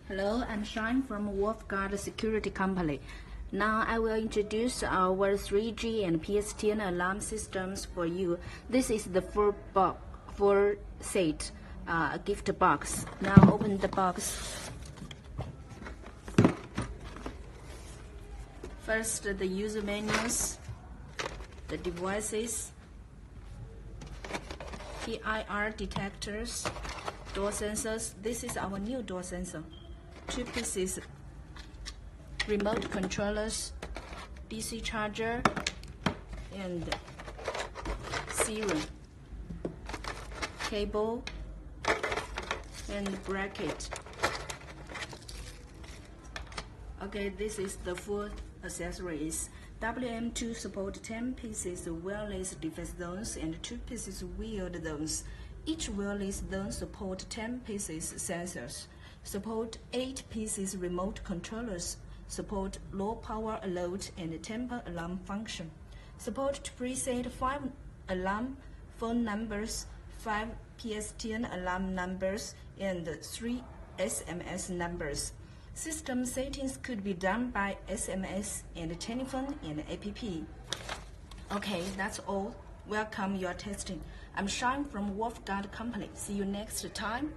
Hello, I'm Shine from WM2 Security Company. Now I will introduce our 3G and PSTN alarm systems for you. This is the full set gift box. Now open the box. First, the user manuals, the devices, PIR detectors, door sensors. This is our new door sensor. 2 pieces, remote controllers, DC charger, and serum, cable, and bracket. Okay, this is the full accessories. WM2 support 10 pieces wireless defense zones and 2 pieces wheeled zones. Each wireless zone support 10 pieces sensors. Support 8 pieces remote controllers, support low power alert and temper alarm function, support to preset 5 alarm phone numbers, 5 PSTN alarm numbers, and 3 SMS numbers. System settings could be done by SMS and telephone and app. Okay, that's all. Welcome your testing. I'm Shine from WM2 Company. See you next time.